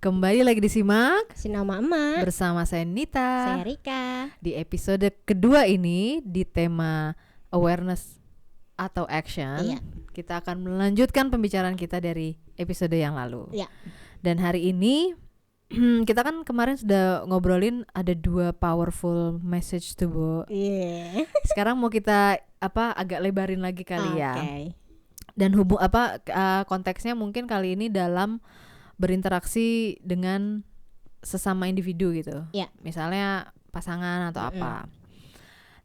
Kembali lagi disimak Sinama Emak, bersama saya Nita. saya Rika. Di episode kedua ini di tema awareness atau action, Iya. kita akan melanjutkan pembicaraan kita dari episode yang lalu. Iya. Dan hari ini kita kan kemarin sudah ngobrolin ada 2 powerful message tuh, Bu. Iya. Sekarang mau kita agak lebarin lagi kali ya. Oke. Dan konteksnya mungkin kali ini dalam berinteraksi dengan sesama individu gitu. Ya. Misalnya pasangan atau apa.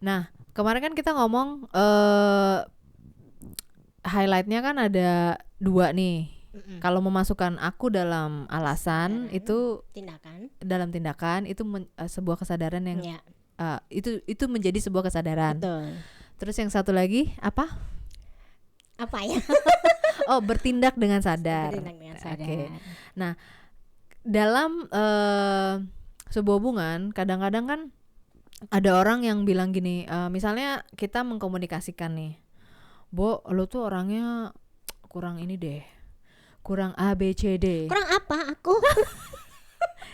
Nah, kemarin kan kita ngomong highlightnya kan ada 2 nih. Kalau memasukkan aku dalam alasan itu dalam tindakan itu sebuah kesadaran yang Ya. itu menjadi sebuah kesadaran. Betul. Terus yang satu lagi apa ya? Oh, bertindak dengan sadar. Bertindak dengan sadar. Oke. Nah, dalam sebuah hubungan kadang-kadang kan ada orang yang bilang gini, misalnya kita mengkomunikasikan nih, Bo, lo tuh orangnya kurang ini deh, kurang A B C D. Kurang apa aku?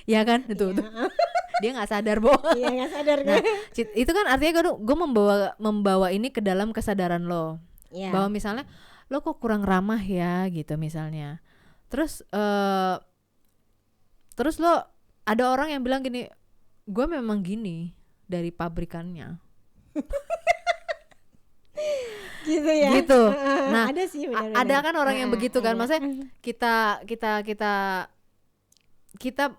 Ya kan, itu dia nggak sadar, Bo. Iya, nggak sadar. Nah, itu kan artinya gue membawa ini ke dalam kesadaran lo. Ya. Bahwa misalnya lo kok kurang ramah ya gitu misalnya. Terus lo ada orang yang bilang gini, gue memang gini dari pabrikannya. Gitu ya. Gitu. Nah, ada sih benar-benar. ada kan orang yang begitu kan. Ada. Maksudnya kita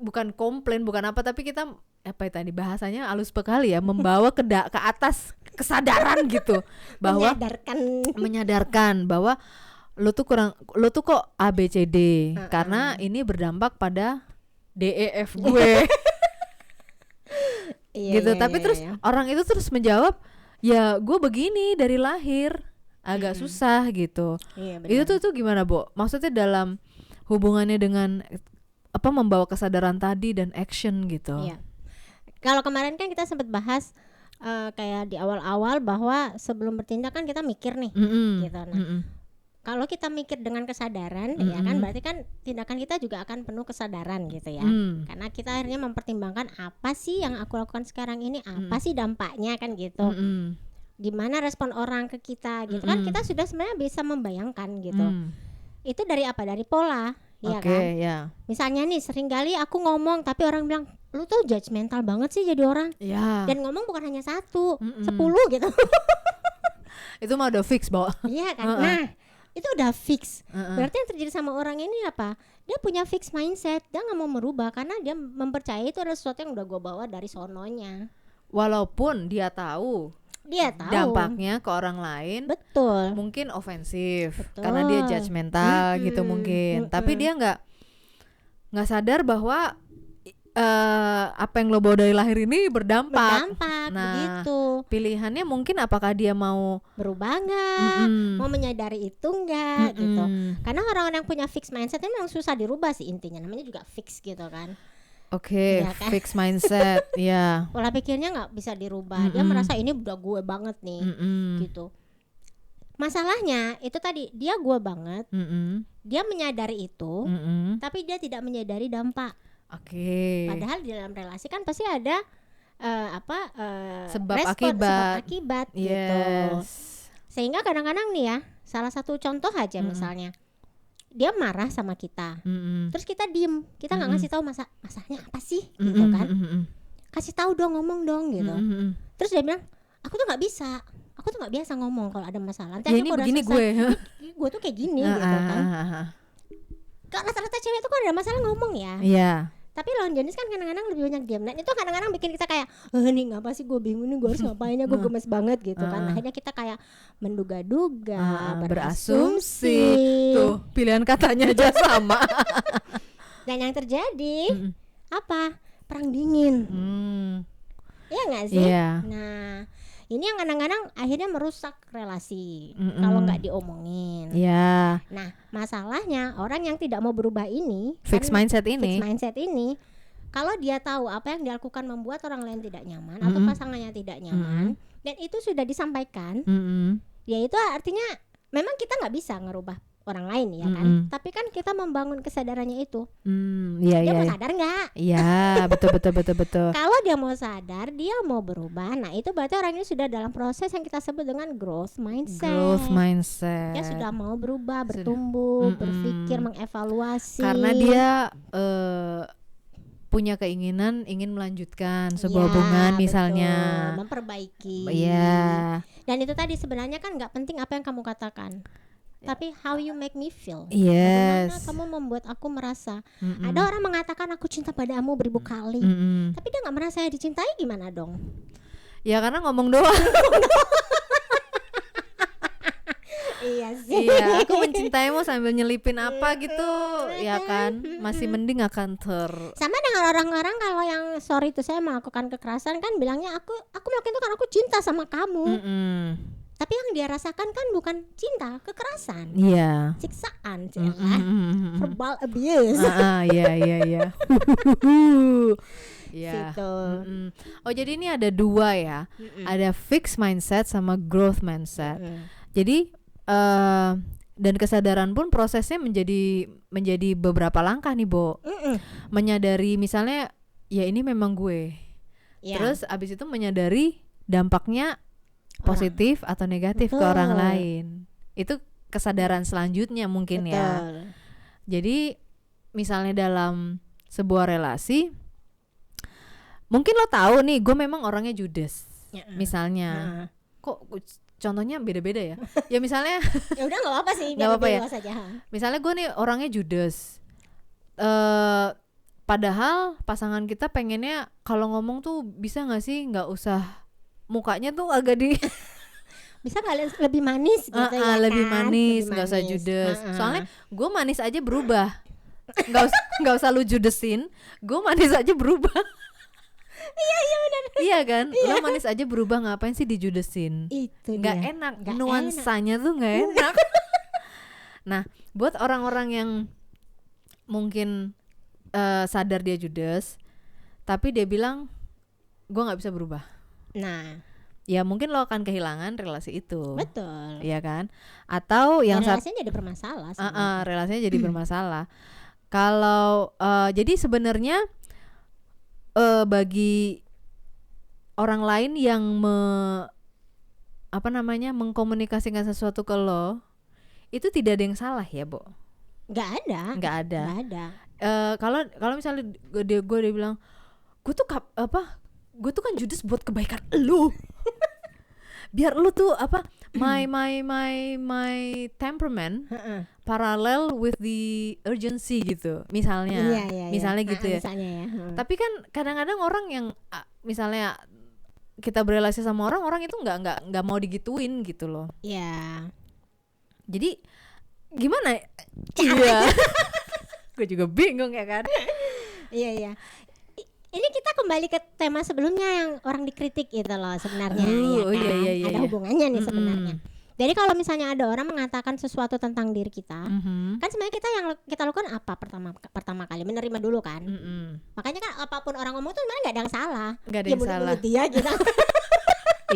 bukan komplain, bukan apa, tapi kita tadi bahasanya halus sekali ya, membawa ke atas kesadaran gitu, bahwa menyadarkan bahwa lo tuh kok A B C D karena ini berdampak pada D E F gue. Gitu. Tapi terus orang itu terus menjawab, ya gue begini dari lahir, agak susah gitu. Itu tuh gimana, Bo? Maksudnya dalam hubungannya dengan membawa kesadaran tadi dan action gitu. Iya. Kalau kemarin kan kita sempat bahas kayak di awal-awal bahwa sebelum bertindak kan kita mikir nih, gitu. Nah, kalau kita mikir dengan kesadaran, ya kan berarti kan tindakan kita juga akan penuh kesadaran gitu ya. Karena kita akhirnya mempertimbangkan apa sih yang aku lakukan sekarang ini, apa sih dampaknya kan gitu. Gimana respon orang ke kita gitu kan, kita sudah sebenarnya bisa membayangkan gitu. Itu dari apa? Dari pola. Iya kan. Yeah. Misalnya nih seringkali aku ngomong tapi orang bilang lu tuh judgmental banget sih jadi orang. Yeah. Dan ngomong bukan hanya 1, 10 gitu. Itu mah udah fix, Bo. Iya kan. Nah, itu udah fix. Berarti yang terjadi sama orang ini apa? Dia punya fix mindset. Dia nggak mau merubah karena dia mempercayai itu ada sesuatu yang udah gue bawa dari sononya. Walaupun dia tahu dampaknya ke orang lain. Betul. Mungkin ofensif. Betul. Karena dia judgmental gitu mungkin. Tapi dia nggak sadar bahwa apa yang lo bawa dari lahir ini berdampak. Nah, begitu. Pilihannya mungkin apakah dia mau berubah nggak, mau menyadari itu nggak gitu. Karena orang-orang yang punya fix mindset itu memang susah dirubah sih intinya. Namanya juga fix gitu kan. Oke, ya kan? Fix mindset, ya. Pola pikirnya nggak bisa dirubah. Dia merasa ini udah gue banget nih, gitu. Masalahnya itu tadi dia gue banget, dia menyadari itu, tapi dia tidak menyadari dampak. Oke. Padahal di dalam relasi kan pasti ada sebab respon, akibat gitu. Sehingga kadang-kadang nih ya, salah satu contoh aja misalnya. Dia marah sama kita, terus kita diem, kita nggak ngasih tahu masalahnya apa sih, gitu kan? Kasih tahu dong, ngomong dong, gitu. Terus dia bilang, aku tuh nggak biasa ngomong kalau ada masalah. Ya ini begini gue tuh kayak gini, gitu kan? Kalau rata-rata cewek tuh kalau ada masalah ngomong ya. Iya. Tapi lawan jenis kan kadang-kadang lebih banyak diam. Dan itu kadang-kadang bikin kita kayak nih ngapa sih gue bingung nih, gue harus ngapain ya, gue gemes banget gitu kan. Akhirnya kita kayak menduga-duga, berasumsi. Tuh pilihan katanya aja sama. Dan yang terjadi apa? Perang dingin. Iya gak sih? Yeah. Nah ini yang kadang-kadang akhirnya merusak relasi kalau nggak diomongin. Yeah. Nah masalahnya orang yang tidak mau berubah ini, fix mindset ini, kalau dia tahu apa yang dilakukan membuat orang lain tidak nyaman atau pasangannya tidak nyaman, dan itu sudah disampaikan, ya itu artinya memang kita nggak bisa ngerubah orang lain ya kan. Tapi kan kita membangun kesadarannya itu. Dia mau sadar nggak? Iya, betul. Kalau dia mau sadar, dia mau berubah. Nah, itu berarti orang ini sudah dalam proses yang kita sebut dengan growth mindset. Dia sudah mau berubah, bertumbuh, berpikir, mengevaluasi. Karena dia punya keinginan ingin melanjutkan sebuah hubungan misalnya, memperbaiki. Iya. Dan itu tadi sebenarnya kan nggak penting apa yang kamu katakan, tapi how you make me feel. Yes. Bagaimana kamu membuat aku merasa. Ada orang mengatakan aku cinta padamu beribu kali, tapi dia nggak merasa dicintai, gimana dong? Ya karena ngomong doang. Iya sih. Iya, aku mencintaimu sambil nyelipin apa gitu, ya kan? Masih mending akan Sama dengan orang-orang kalau yang sorry itu saya melakukan kekerasan kan bilangnya aku melakukan itu karena aku cinta sama kamu. Tapi yang dia rasakan kan bukan cinta, kekerasan. Iya. Siksaan, verbal abuse. Iya. Gitu. Oh, jadi ini ada dua ya. Ada fixed mindset sama growth mindset. Jadi dan kesadaran pun prosesnya menjadi beberapa langkah nih, Bo. Menyadari misalnya ya ini memang gue. Terus abis itu menyadari dampaknya positif atau negatif ke orang lain. Itu kesadaran selanjutnya mungkin. Ya. Jadi misalnya dalam sebuah relasi, mungkin lo tahu nih gue memang orangnya judes. Misalnya. Kok contohnya beda-beda ya? Ya misalnya ya udah nggak apa-apa sih, nggak apa-apa ya. Saja. Misalnya gue nih orangnya judes. Padahal pasangan kita pengennya kalau ngomong tuh bisa nggak sih nggak usah mukanya tuh agak bisa nggak lebih manis gitu ya lebih kan? manis, nggak usah judes. Soalnya gue manis aja berubah. Nggak usah lu judesin, gue manis aja berubah. Iya benar. Iya kan, lo manis aja berubah, ngapain sih dijudesin? Itu nggak enak, nuansanya tuh nggak enak. Nah, buat orang-orang yang mungkin sadar dia judes, tapi dia bilang gue nggak bisa berubah. Nah, ya mungkin lo akan kehilangan relasi itu. Betul. Iya kan? Atau yang relasinya jadi bermasalah. Relasinya jadi bermasalah. Kalau jadi sebenarnya bagi orang lain yang mengkomunikasikan sesuatu ke lo, itu tidak ada yang salah ya, Bo? Nggak ada. Kalau misalnya dia bilang, gue tuh kan judes buat kebaikan lo. Biar lu tuh my temperament parallel with the urgency gitu misalnya. Misalnya gitu ya. Tapi kan kadang-kadang orang yang misalnya kita berrelasi sama orang itu nggak mau digituin gitu loh. Iya. Jadi gimana? Iya. Gue juga bingung ya kan. Iya. Ini kita kembali ke tema sebelumnya yang orang dikritik gitu loh sebenarnya, ya kan? Iya. Ada hubungannya nih sebenarnya. Jadi kalau misalnya ada orang mengatakan sesuatu tentang diri kita, kan sebenarnya kita lakukan apa pertama kali menerima dulu kan. Makanya kan apapun orang ngomong tuh sebenarnya nggak ada yang salah. Nggak ada yang salah. Mulut dia gitu.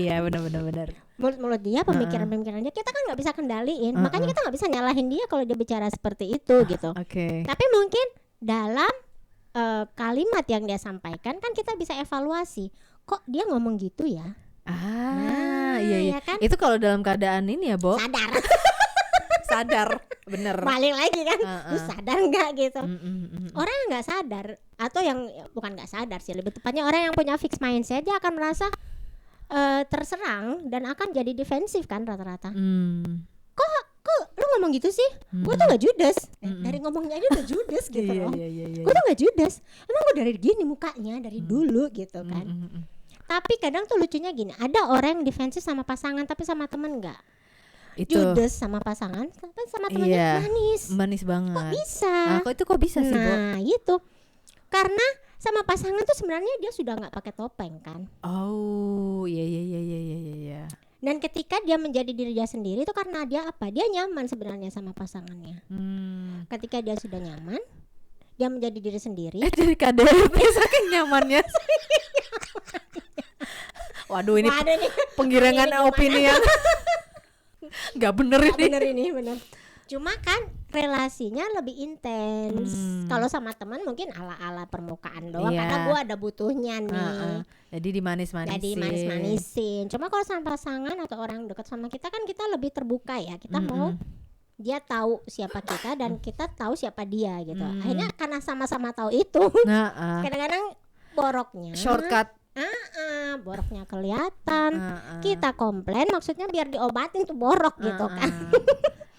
Iya benar. Mulut dia, pemikiran-pemikirannya kita kan nggak bisa kendaliin. Makanya kita nggak bisa nyalahin dia kalau dia bicara seperti itu gitu. Tapi mungkin dalam kalimat yang dia sampaikan kan kita bisa evaluasi, kok dia ngomong gitu ya. Iya. Kan? Itu kalau dalam keadaan ini ya, Bo. Sadar, bener. Balik lagi kan, lu sadar nggak gitu. Orang yang nggak sadar atau yang bukan nggak sadar sih, lebih tepatnya orang yang punya fixed mindset, dia akan merasa terserang dan akan jadi defensif kan rata-rata. Kok lu ngomong gitu sih? Gue tuh gak judes. Dari ngomongnya aja udah judes gitu loh. Gue tuh gak judes. Emang gue dari gini mukanya dari dulu gitu kan. Tapi kadang tuh lucunya gini, ada orang yang defensif sama pasangan tapi sama temen enggak. Judes sama pasangan tapi sama temennya manis banget. Kok bisa? Kok bisa sih, Bo? Nah itu karena sama pasangan tuh sebenarnya dia sudah gak pakai topeng kan. Oh iya. Dan ketika dia menjadi diri dia sendiri itu karena dia apa? Dia nyaman sebenarnya sama pasangannya. Ketika dia sudah nyaman, dia menjadi diri sendiri. Jadi KDRT saking nyamannya. Waduh ini penggiringan opini yang nggak bener ini. Bener. Cuma kan relasinya lebih intens. Kalau sama teman mungkin ala-ala permukaan doang, karena gue ada butuhnya nih. Jadi dimanis-manisin. Cuma kalau sama pasangan atau orang dekat sama kita kan kita lebih terbuka ya. Kita mau dia tahu siapa kita dan kita tahu siapa dia gitu. Akhirnya karena sama-sama tahu itu, kadang-kadang boroknya shortcut. Boroknya kelihatan. Kita komplain maksudnya biar diobatin tuh borok gitu kan.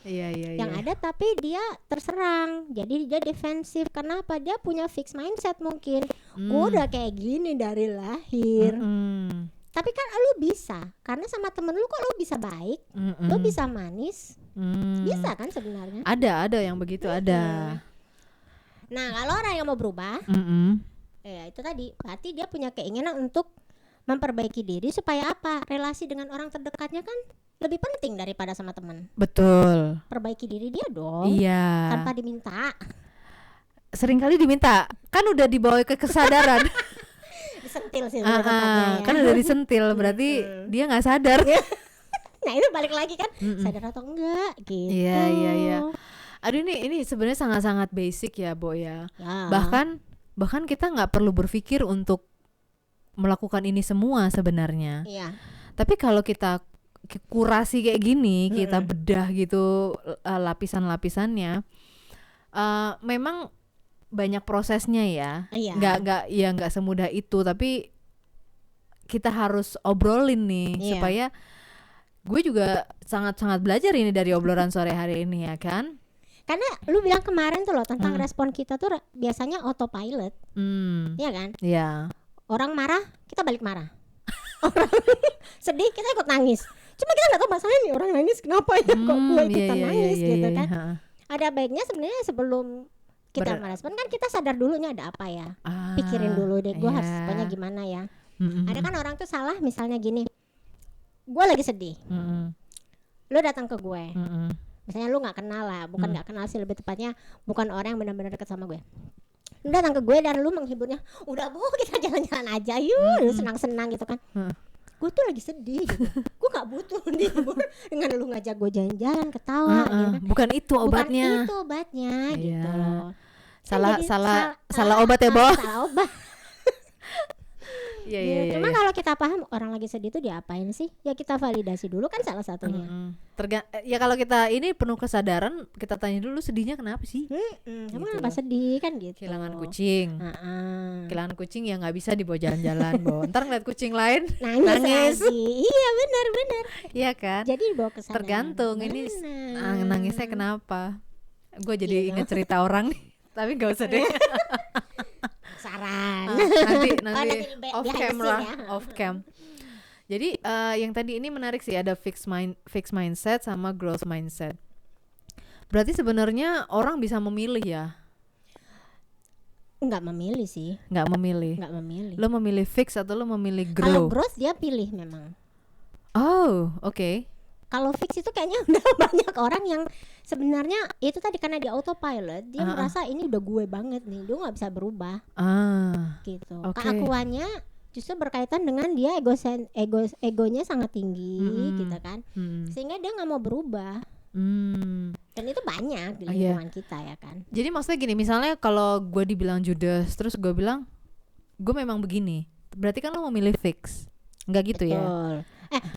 Iya. Yang ada tapi dia terserang, jadi dia defensif. Kenapa? Dia punya fixed mindset mungkin. Gue udah kayak gini dari lahir. Tapi kan lu bisa, karena sama temen lu kok lu bisa baik, lu bisa manis, bisa kan sebenarnya. Ada yang begitu ada. Nah kalau orang yang mau berubah, ya itu tadi, berarti dia punya keinginan untuk memperbaiki diri supaya apa? Relasi dengan orang terdekatnya kan lebih penting daripada sama teman. Betul. Perbaiki diri dia dong. Iya. Tanpa diminta. Seringkali diminta, kan udah dibawa ke kesadaran. Disentil sih ya. Kan udah disentil, berarti dia nggak sadar. Nah itu balik lagi kan, sadar atau enggak gitu. Iya. Aduh ini sebenarnya sangat-sangat basic ya, Bo ya. Bahkan kita nggak perlu berpikir untuk melakukan ini semua sebenarnya. Iya. Tapi kalau kita kurasi kayak gini, kita bedah gitu lapisan-lapisannya, memang banyak prosesnya ya. Iya. Nggak semudah itu, tapi kita harus obrolin nih supaya gue juga sangat-sangat belajar ini dari obrolan sore hari ini ya kan. Karena lu bilang kemarin tuh loh tentang respon kita tuh biasanya autopilot. Iya kan? Iya. Orang marah, kita balik marah. Orang sedih, kita ikut nangis. Cuma kita nggak tahu masalahnya nih orang nangis kenapa ya kok gue ikutan nangis gitu kan. Ada baiknya sebenarnya sebelum kita merespon kan kita sadar dulunya ada apa ya. Pikirin dulu deh gue harus responnya gimana ya. Ada kan orang tuh salah misalnya gini, gue lagi sedih, lu datang ke gue, misalnya lu nggak kenal lah, bukan nggak kenal sih lebih tepatnya, bukan orang yang benar-benar dekat sama gue. Lu datang ke gue dan lu menghiburnya, udah Bu kita jalan-jalan aja yuk, lu senang-senang gitu kan. Gue tuh lagi sedih gitu. Gue gak butuh dihibur dengan lu ngajak gue jalan-jalan ketawa gitu kan. Bukan itu obatnya. Bukan itu obatnya gitu. Salah obat ya, Bo. Salah obat. Iya. Cuma kalau kita paham orang lagi sedih itu diapain sih? Ya kita validasi dulu kan salah satunya. Ya kalau kita ini penuh kesadaran, kita tanya dulu sedihnya kenapa sih? Kamu kenapa sedih kan gitu? Kehilangan kucing. Kehilangan kucing ya nggak bisa dibawa jalan-jalan, Bo. Ntar ngeliat kucing lain nangis. Iya benar. Iya kan? Jadi dibawa kesadaran. Tergantung ini nangisnya kenapa? Gue jadi ingat cerita orang nih, tapi nggak usah deh. Saran. Nanti off cam. Jadi yang tadi ini menarik sih, ada fixed mindset sama growth mindset. Berarti sebenarnya orang bisa memilih ya? Enggak memilih sih. Enggak memilih. Lo memilih fix atau lo memilih grow? Kalau growth dia pilih memang. Oh, oke. Kalau fix itu kayaknya udah banyak orang yang sebenarnya itu tadi karena dia autopilot, dia merasa ini udah gue banget nih, dia nggak bisa berubah. Gitu. Keakuannya justru berkaitan dengan dia egonya sangat tinggi, gitu kan. Sehingga dia nggak mau berubah. Dan itu banyak di lingkungan kita ya kan. Jadi maksudnya gini, misalnya kalau gue dibilang judes, terus gue bilang gue memang begini, berarti kan lo memilih fix, nggak gitu? Betul.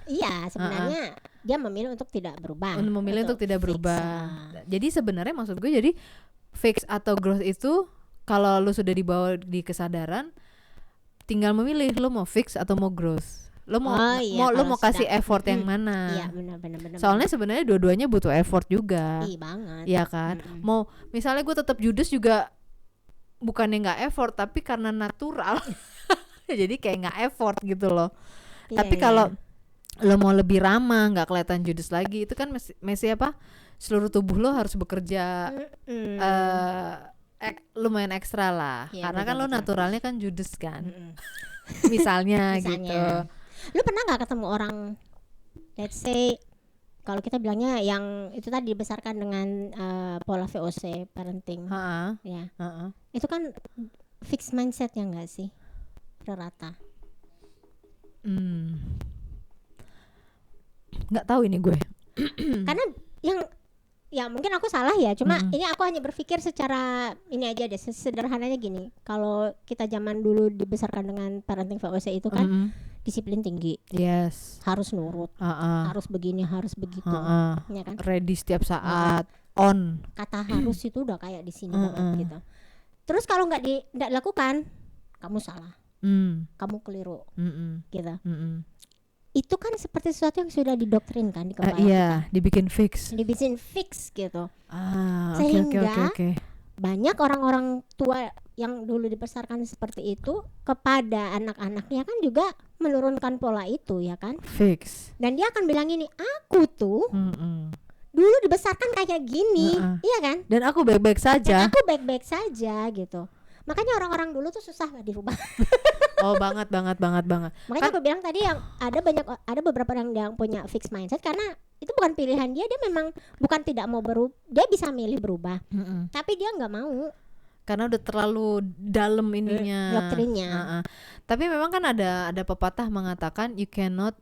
Iya sebenarnya dia memilih untuk tidak berubah. Untuk tidak berubah. Jadi sebenarnya maksud gue, jadi fix atau growth itu kalau lo sudah dibawa di kesadaran, tinggal memilih lo mau fix atau mau growth. Lo mau mau kasih effort yang mana? Iya benar. Soalnya sebenarnya dua-duanya butuh effort juga. Iya banget. Iya kan. Mau misalnya gue tetap judes juga bukannya nggak effort, tapi karena natural. Jadi kayak nggak effort gitu loh. Tapi kalau lo mau lebih ramah, nggak kelihatan judes lagi, itu kan mesti apa? Seluruh tubuh lo harus bekerja lumayan ekstra lah. Karena kan lo naturalnya kan judes kan. Misalnya gitu. Lu pernah nggak ketemu orang, let's say kalau kita bilangnya yang itu tadi dibesarkan dengan pola VOC parenting, ya, itu kan fixed mindsetnya nggak sih, rata? Nggak tahu ini gue. Karena ya mungkin aku salah ya, cuma ini aku hanya berpikir secara ini aja deh, sederhananya gini. Kalau kita zaman dulu dibesarkan dengan parenting VOC itu kan disiplin tinggi, harus nurut, harus begini, harus begitu, ya kan? Ready setiap saat, on. Kata harus itu udah kayak di sini banget gitu. Terus kalau nggak dilakukan, kamu salah, kamu keliru, gitu. Itu kan seperti sesuatu yang sudah didoktrinkan di kepala kita. Dibikin fix gitu. Sehingga banyak orang-orang tua yang dulu dibesarkan seperti itu kepada anak-anaknya kan juga menurunkan pola itu, ya kan? Fix. Dan dia akan bilang ini, aku tuh dulu dibesarkan kayak gini, iya kan? Dan aku baik-baik saja. Gitu. Makanya orang-orang dulu tuh susah dirubah. Oh banget. Makanya aku bilang tadi yang ada beberapa orang yang punya fixed mindset karena itu bukan pilihan dia memang bukan tidak mau berubah, dia bisa milih berubah, tapi dia nggak mau karena udah terlalu dalam ininya doktrinnya. Tapi memang kan ada pepatah mengatakan you cannot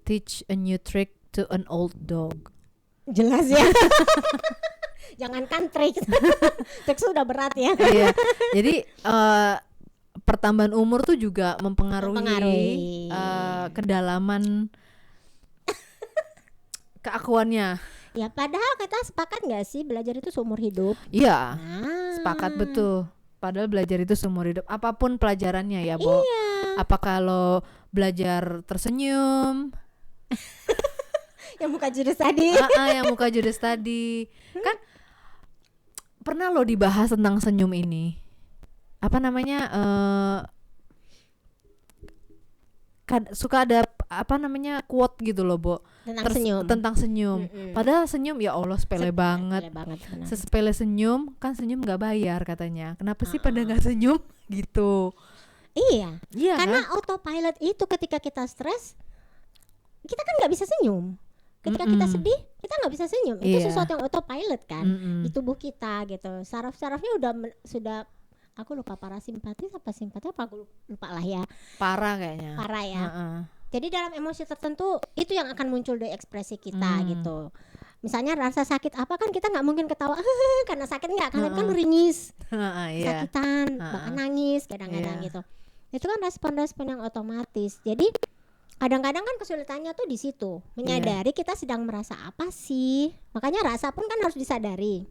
teach a new trick to an old dog. Jelas ya. Jangankan trik sudah berat ya. Iya. Jadi pertambahan umur tuh juga mempengaruhi kedalaman keakuannya. Ya padahal kita sepakat nggak sih belajar itu seumur hidup? Iya. Sepakat betul. Padahal belajar itu seumur hidup. Apapun pelajarannya ya, Bo. Iya. Apa kalau belajar tersenyum? Yang muka judes tadi. Yang muka judes tadi. Kan pernah lo dibahas tentang senyum ini. Apa namanya? Suka ada apa namanya quote gitu loh, Bo. Tentang senyum. Padahal senyum ya Allah sepele banget. Sesepele senyum, kan senyum nggak bayar katanya. Kenapa sih pada nggak senyum gitu? Iya. Karena kan? Autopilot itu ketika kita stres, kita kan nggak bisa senyum. Ketika kita sedih, kita nggak bisa senyum. Itu sesuatu yang autopilot kan di tubuh kita gitu. Saraf-sarafnya sudah aku lupa parasimpatis apa simpati apa aku lupa lah ya. Parah kayaknya. Parah ya. Jadi dalam emosi tertentu itu yang akan muncul dari ekspresi kita gitu. Misalnya rasa sakit apa kan kita nggak mungkin ketawa karena sakit nggak, karena kan ringis, sakitan, bahkan nangis kadang-kadang gitu. Itu kan respon-respon yang otomatis. Jadi kadang-kadang kan kesulitannya tuh di situ, menyadari kita sedang merasa apa sih. Makanya rasa pun kan harus disadari.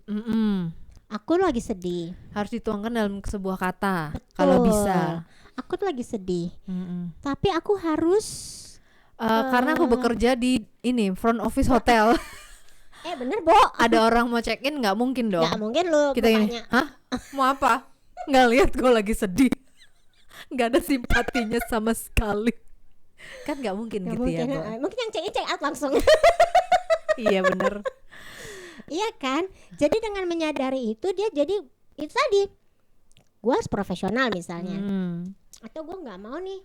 Aku lagi sedih. Harus dituangkan dalam sebuah kata. Betul. Kalau bisa. Aku tuh lagi sedih. Tapi aku harus karena aku bekerja di ini front office hotel. Bener, Bo. Ada orang mau check in, nggak mungkin dong. Nggak mungkin lo. Kita ini, hah? Mau apa? Nggak lihat gue lagi sedih. Nggak ada simpatinya sama sekali. Kan nggak mungkin gitu ya, Bo. Mungkin yang check out langsung. Iya bener. Iya kan. Jadi dengan menyadari itu dia jadi itu tadi. Gue harus profesional misalnya. Atau gue nggak mau nih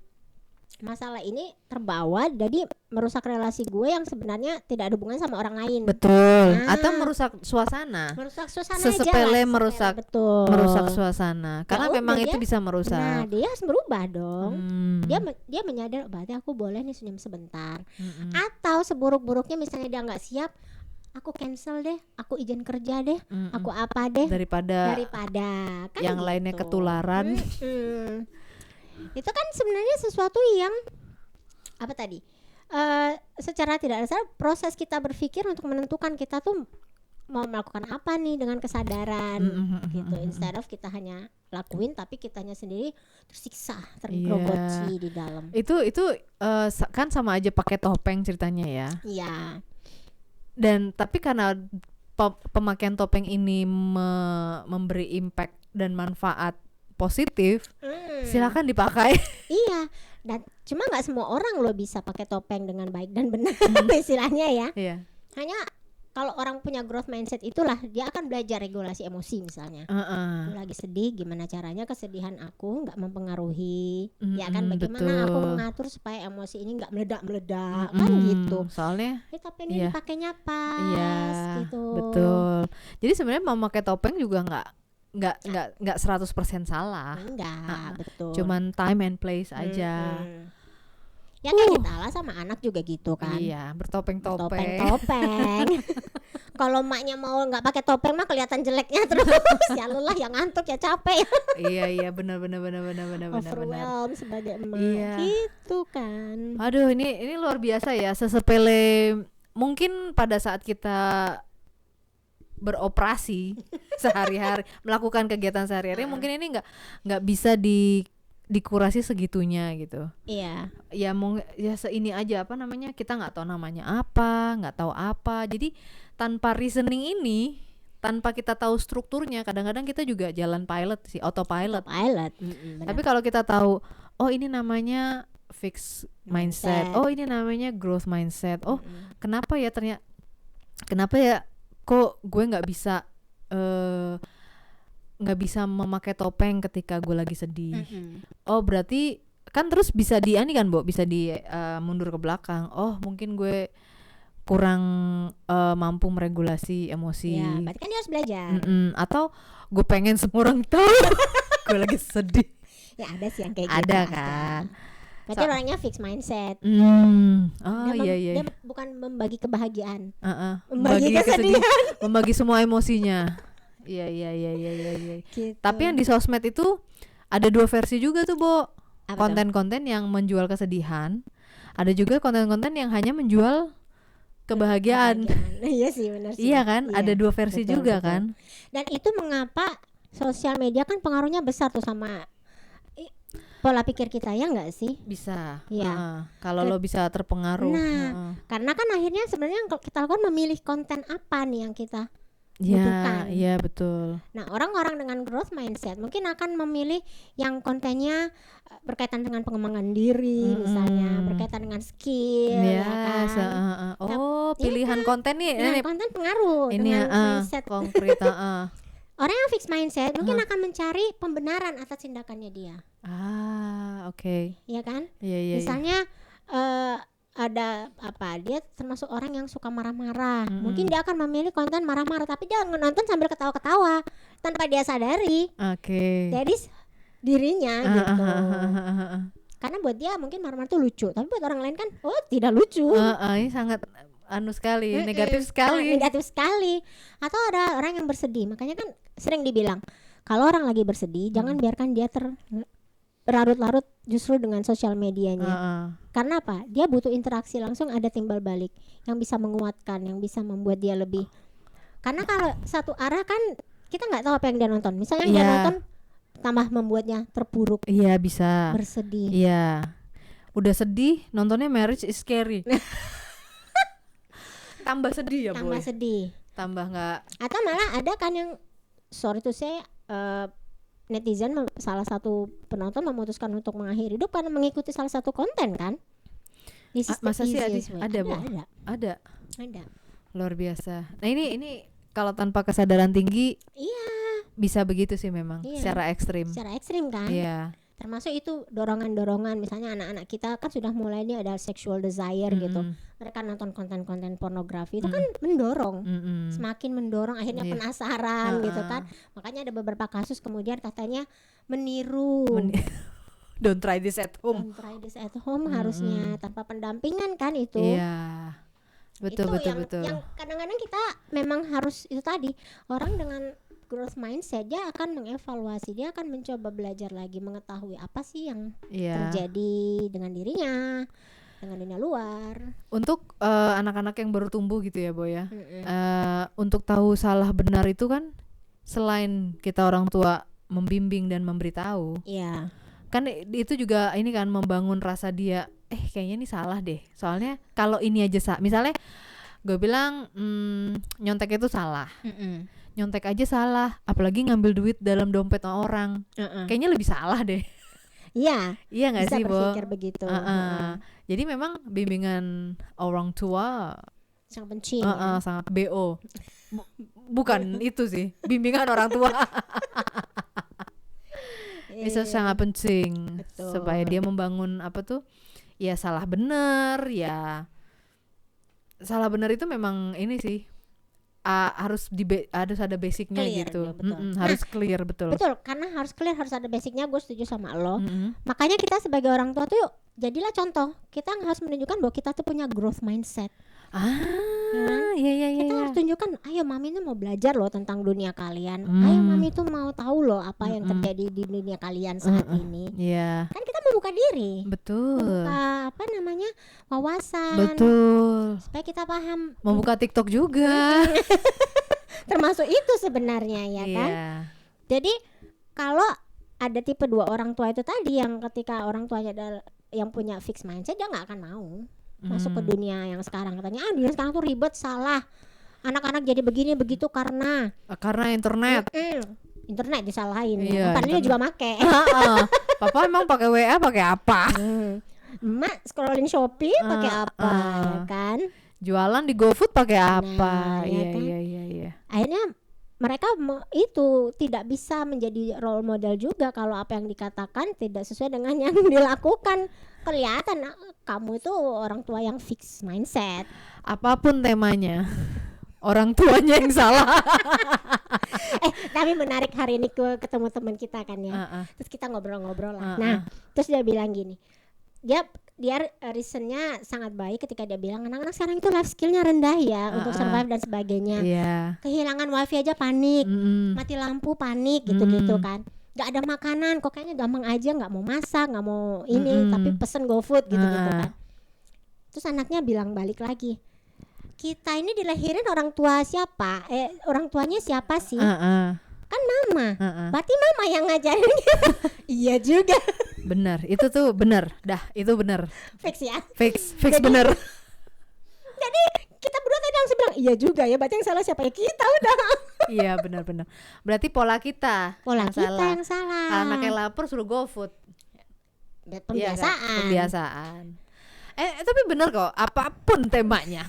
masalah ini terbawa jadi merusak relasi gue yang sebenarnya tidak ada hubungan sama orang lain. Betul. Atau merusak suasana. Sesepele merusak suasana. Karena memang itu bisa merusak. Nah, dia harus berubah dong. Dia menyadari berarti aku boleh nih senyum sebentar. Atau seburuk-buruknya misalnya dia nggak siap, aku cancel deh, aku izin kerja deh, aku apa deh daripada kan yang gitu. Lainnya ketularan. Itu kan sebenarnya sesuatu yang apa tadi? Secara tidak sadar proses kita berpikir untuk menentukan kita tuh mau melakukan apa nih dengan kesadaran gitu. Instead of kita hanya lakuin tapi kitanya sendiri tersiksa, tergerogoti di dalam. Itu kan sama aja pakai topeng ceritanya ya. Iya. Dan tapi karena pemakaian topeng ini memberi impact dan manfaat positif, silakan dipakai. Iya, dan cuma nggak semua orang lo bisa pakai topeng dengan baik dan benar istilahnya ya. Iya. Hanya kalau orang punya growth mindset itulah dia akan belajar regulasi emosi misalnya. Aku lagi sedih, gimana caranya kesedihan aku nggak mempengaruhi, ya kan? Bagaimana aku mengatur supaya emosi ini nggak meledak-meledak kan gitu. Soalnya topeng ini pakainya pas gitu. Betul. Jadi sebenarnya memakai topeng juga nggak 100% salah. Enggak, betul. Cuman time and place aja. Ya kayak kita lah sama anak juga gitu kan. Iya, bertopeng-topeng. Kalau maknya mau nggak pakai topeng mah kelihatan jeleknya terus. Ya lu lah yang ngantuk ya capek. Iya benar. Overwhelmed sebagai emak. Iya. Gitu kan. Aduh, ini luar biasa ya, sesepele mungkin pada saat kita beroperasi sehari-hari, melakukan kegiatan sehari-hari, mungkin ini nggak bisa dikurasi segitunya gitu. Iya. Ya mau ya seini aja, apa namanya, kita nggak tahu namanya apa, nggak tahu apa. Jadi tanpa reasoning ini, tanpa kita tahu strukturnya, kadang-kadang kita juga jalan pilot sih, autopilot. Tapi kalau kita tahu, oh ini namanya fixed mindset. Oh ini namanya growth mindset. Oh kenapa ya kok gue nggak bisa memakai topeng ketika gue lagi sedih. Oh berarti kan terus bisa bisa mundur ke belakang. Oh mungkin gue kurang mampu meregulasi emosi. Ya, berarti kan dia harus belajar. Atau gue pengen semua orang tahu gue lagi sedih. Ya ada sih yang kayak gitu. Ada kan. Berarti orangnya fixed mindset. Iya. Dia bukan membagi kebahagiaan. Membagi kesedihan, membagi semua emosinya. Iya. Gitu. Tapi yang di sosmed itu ada dua versi juga tuh, Bo. Apa konten-konten yang menjual kesedihan, ada juga konten-konten yang hanya menjual kebahagiaan. Iya sih, benar sih. Iya kan? Iya. Ada dua versi betul. Kan. Dan itu mengapa sosial media kan pengaruhnya besar tuh sama pola pikir kita, ya nggak sih? Bisa. Iya. Kalau lo bisa terpengaruh. Karena kan akhirnya sebenarnya yang kita lakukan memilih konten apa nih yang kita butuhkan. Iya betul. Nah orang-orang dengan growth mindset mungkin akan memilih yang kontennya berkaitan dengan pengembangan diri, misalnya berkaitan dengan skill, ya kan? Pilihan konten nih. Ini konten pengaruh ini dengan mindset konkret. Orang yang fixed mindset mungkin akan mencari pembenaran atas tindakannya dia. Oke. Iya kan? Iya. Misalnya ada apa, dia termasuk orang yang suka marah-marah, mungkin dia akan memilih konten marah-marah tapi dia nonton sambil ketawa-ketawa tanpa dia sadari. Jadi dirinya gitu. Karena buat dia mungkin marah-marah itu lucu, tapi buat orang lain kan tidak lucu. Ini sangat sekali, negatif sekali. Atau ada orang yang bersedih, makanya kan sering dibilang kalau orang lagi bersedih jangan biarkan dia berlarut-larut justru dengan sosial medianya. Karena apa? Dia butuh interaksi langsung, ada timbal balik yang bisa menguatkan, yang bisa membuat dia lebih. Karena kalau satu arah kan kita nggak tahu apa yang dia nonton. Misalnya dia nonton tambah membuatnya terpuruk. Iya bisa. Bersedih. Iya. Udah sedih, nontonnya Marriage is Scary. Tambah sedih ya, Boy. Tambah sedih. Tambah nggak. Atau malah ada kan yang sorry to say netizen salah satu penonton memutuskan untuk mengakhiri hidup karena mengikuti salah satu konten kan. Masa sih ada. Luar biasa. Nah ini kalau tanpa kesadaran tinggi, bisa begitu sih memang. Secara ekstrim kan. Iya. Termasuk itu dorongan-dorongan, misalnya anak-anak kita kan sudah mulai ini ada sexual desire gitu. Mereka nonton konten-konten pornografi itu kan mendorong, semakin mendorong, akhirnya penasaran gitu kan. Makanya ada beberapa kasus kemudian katanya meniru. Don't try this at home. Harusnya tanpa pendampingan kan itu. Iya. Betul. Yang kadang-kadang kita memang harus itu tadi, orang dengan growth mindset dia akan mengevaluasi, dia akan mencoba belajar lagi, mengetahui apa sih yang terjadi dengan dirinya, dengan dunia luar. Untuk anak-anak yang baru tumbuh gitu ya, Boy ya. Untuk tahu salah benar itu kan selain kita orang tua membimbing dan memberitahu. Iya. Kan itu juga ini kan membangun rasa dia, kayaknya ini salah deh. Soalnya kalau ini aja misalnya gue bilang nyontek itu salah. Nyontek aja salah, apalagi ngambil duit dalam dompet orang. Kayaknya lebih salah deh. Iya nggak sih, Bo? Bisa berpikir begitu. Jadi memang bimbingan orang tua sangat penting. Sangat BO. Bukan itu sih, bimbingan orang tua. Bisa sangat penting. Betul. Supaya dia membangun apa tuh? Ya salah benar, ya. Salah benar itu memang ini sih. harus ada basicnya clear, gitu. ya, betul. Harus clear, betul. Betul, karena harus clear, harus ada basicnya. Gue setuju sama lo. Makanya kita sebagai orang tua tuh jadilah contoh. Kita harus menunjukkan bahwa kita tuh punya growth mindset. Iya. Kita harus tunjukkan, ayo mami tuh mau belajar loh tentang dunia kalian. Ayo mami tuh mau tahu loh apa yang terjadi di dunia kalian saat ini. Iya. Kan kita membuka diri. Betul. Membuka wawasan. Betul. Supaya kita paham. Membuka TikTok juga. Termasuk itu sebenarnya ya kan. Jadi kalau ada tipe 2 orang tua itu tadi, yang ketika orang tuanya yang punya fixed mindset, dia nggak akan mau masuk ke dunia yang sekarang. Katanya dunia sekarang tuh ribet, salah, anak-anak jadi begini begitu karena internet. Internet disalahin. Iya, padahal dia juga make. Papa emang pakai WA pakai apa? Emak scrolling Shopee pakai apa, ya kan? Jualan di GoFood pakai apa? Ya kan? Iya. Akhirnya mereka itu tidak bisa menjadi role model juga kalau apa yang dikatakan tidak sesuai dengan yang dilakukan. Kelihatan kamu itu orang tua yang fixed mindset. Apapun temanya, orang tuanya yang salah. Tapi menarik, hari ini ketemu teman kita kan ya. Terus kita ngobrol-ngobrol lah. Terus dia bilang gini, dia reasonnya sangat baik ketika dia bilang anak-anak sekarang itu life skillnya rendah ya untuk survive dan sebagainya. Kehilangan wifi aja panik, mati lampu panik gitu-gitu kan. Gak ada makanan kok, kayaknya gampang aja, gak mau masak, gak mau ini, tapi pesen GoFood gitu-gitu kan. Terus anaknya bilang balik lagi, kita ini dilahirin orang tua siapa? Orang tuanya siapa sih? Kan mama. Berarti mama yang ngajarin. Iya juga. Benar, itu tuh benar. Itu benar. Fix ya. Fix benar. Jadi kita berdua tadi langsung bilang iya juga ya. Berarti yang salah siapa ya? Kita udah. Iya benar. Berarti pola kita yang salah. Kalau anaknya lapar suruh GoFood. Pembiasaan. Pembiasaan. Tapi benar kok. Apapun temanya.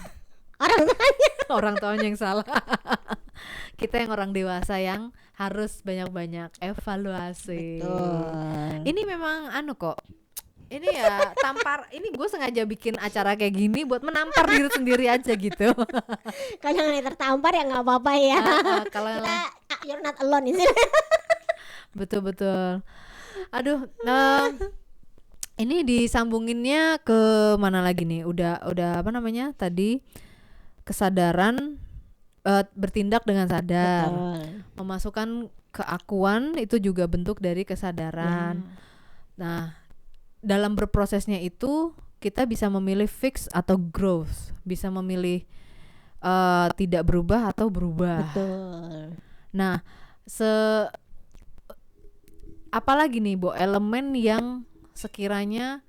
Orang tuanya yang salah. Kita yang orang dewasa yang harus banyak-banyak evaluasi. Betul. Ini memang kok. Ini ya tampar. Ini gue sengaja bikin acara kayak gini buat menampar diri sendiri aja gitu. Kalau yang tertampar ya nggak apa-apa ya. Kalau you're not alone ini. Betul. Aduh. Ini disambunginnya ke mana lagi nih? Udah apa namanya tadi? Kesadaran, bertindak dengan sadar. Betul. Memasukkan keakuan itu juga bentuk dari kesadaran. Nah, dalam berprosesnya itu kita bisa memilih fix atau growth, bisa memilih tidak berubah atau berubah. Betul. Nah, apalagi nih elemen yang sekiranya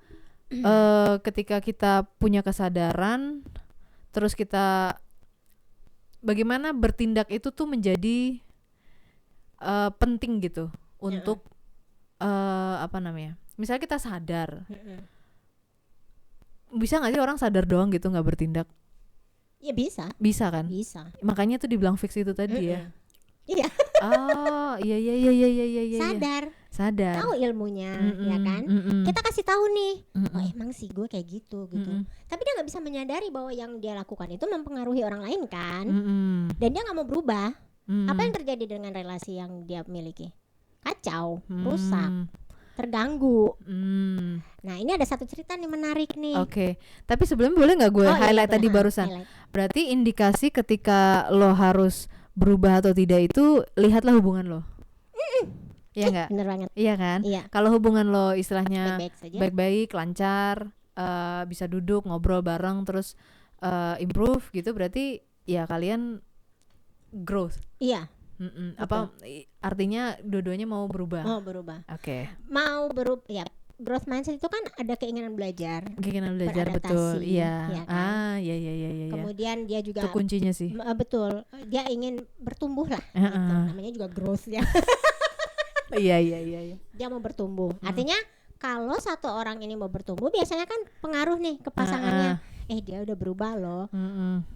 ketika kita punya kesadaran, terus kita bagaimana bertindak itu tuh menjadi penting gitu untuk apa namanya? Misalnya kita sadar, bisa nggak sih orang sadar doang gitu nggak bertindak? Ya bisa. Bisa kan? Bisa. Makanya tuh dibilang fix itu tadi ya. Iya. Oh iya. Sadar. Tahu ilmunya, ya kan? Kita kasih tahu nih. Oh emang sih gue kayak gitu. Tapi dia nggak bisa menyadari bahwa yang dia lakukan itu mempengaruhi orang lain kan? Dan dia nggak mau berubah. Apa yang terjadi dengan relasi yang dia miliki? Kacau, rusak, terganggu. Nah ini ada satu cerita nih menarik nih. Oke. Tapi sebelumnya boleh nggak gue highlight tadi barusan? Berarti indikasi ketika lo harus berubah atau tidak itu lihatlah hubungan lo. Iya nggak? Bener banget. Iya kan? Iya. Kalau hubungan lo istilahnya baik-baik, lancar, bisa duduk ngobrol bareng terus improve gitu, berarti ya kalian growth. Iya. Apa artinya dua-duanya mau berubah? Mau berubah. Oke. Mau berubah ya. Growth mindset itu kan ada keinginan belajar. Betul. Iya. Ya kan? Iya. Kemudian dia juga itu kuncinya sih. Betul. Dia ingin bertumbuh lah. Gitu. Namanya juga growth ya. Iya. Dia mau bertumbuh. Artinya kalau satu orang ini mau bertumbuh, biasanya kan pengaruh nih ke pasangannya. Dia udah berubah loh.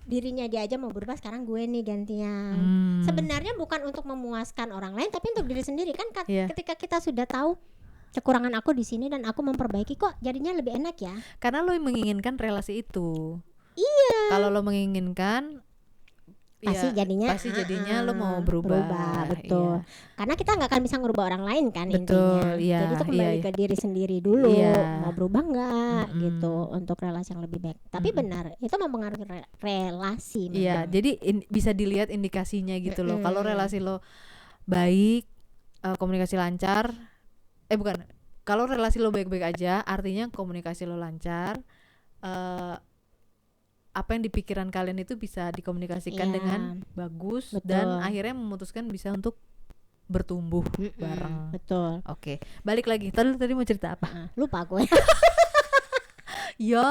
Dirinya dia aja mau berubah, sekarang gue nih gantian. Sebenarnya bukan untuk memuaskan orang lain, tapi untuk diri sendiri kan. Ketika kita sudah tahu kekurangan aku di sini dan aku memperbaiki, kok jadinya lebih enak ya. Karena lo menginginkan relasi itu. Iya. Kalau lo menginginkan pasti jadinya lo mau berubah. Betul. Karena kita nggak akan bisa ngubah orang lain kan, betul, intinya. Jadi itu kembali ke diri sendiri dulu, mau berubah nggak gitu untuk relasi yang lebih baik. Tapi benar, itu mempengaruhi relasi. Iya, jadi bisa dilihat indikasinya gitu loh. Kalau relasi lo baik, komunikasi lancar, kalau relasi lo baik-baik aja, artinya komunikasi lo lancar. Apa yang di pikiran kalian itu bisa dikomunikasikan dengan bagus. Betul. Dan akhirnya memutuskan bisa untuk bertumbuh bareng. Betul. Oke, balik lagi. Tadi mau cerita apa? Lupa gue. Ya,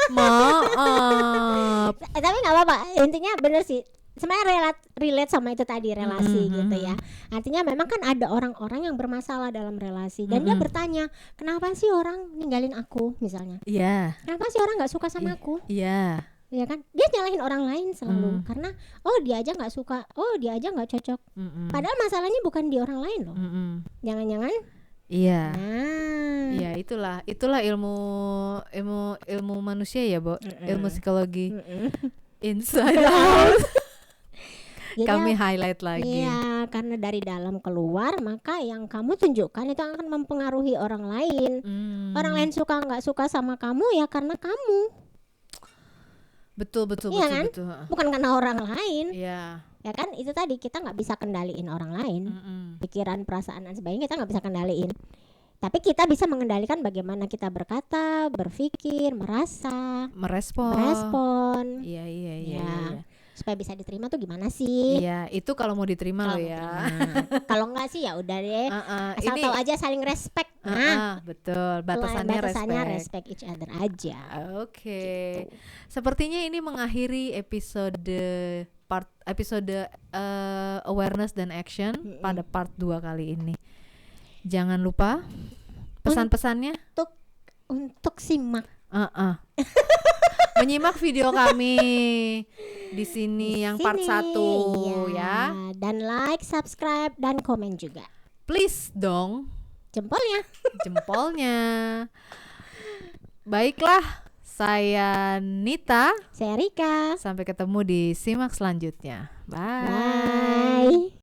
maaf. Tapi nggak apa-apa. Intinya bener sih. Sebenarnya relate sama itu tadi, relasi gitu ya. Artinya memang kan ada orang-orang yang bermasalah dalam relasi dan dia bertanya, kenapa sih orang ninggalin aku misalnya? Iya. Kenapa sih orang nggak suka sama aku? Iya. Ya kan? Dia nyalahin orang lain selalu karena dia aja nggak suka, dia aja nggak cocok. Padahal masalahnya bukan di orang lain loh. Jangan-jangan. Iya. Iya, itulah ilmu manusia ya, Bo. Ilmu psikologi. Inside out. Kami highlight lagi. Iya, karena dari dalam keluar, maka yang kamu tunjukkan itu akan mempengaruhi orang lain. Orang lain suka nggak suka sama kamu ya karena kamu. Betul. Iya kan? Betul. Bukan karena orang lain. Iya. Ya kan, itu tadi kita nggak bisa kendaliin orang lain. Pikiran, perasaan dan sebagainya kita nggak bisa kendaliin. Tapi kita bisa mengendalikan bagaimana kita berkata, berpikir, merasa, merespon. Iya. Supaya bisa diterima tuh gimana sih? Iya, itu kalau mau diterima loh ya. Kalau enggak sih ya udah deh. Asal tahu aja saling respect. Betul. Batasannya respect each other aja. Oke. Gitu. Sepertinya ini mengakhiri episode awareness dan action pada part 2 kali ini. Jangan lupa pesan-pesannya untuk simak. Menyimak video kami di sini yang part 1 ya. Dan like, subscribe dan komen juga. Please dong. Jempolnya. Baiklah, saya Nita. Saya Rika. Sampai ketemu di simak selanjutnya. Bye. Bye.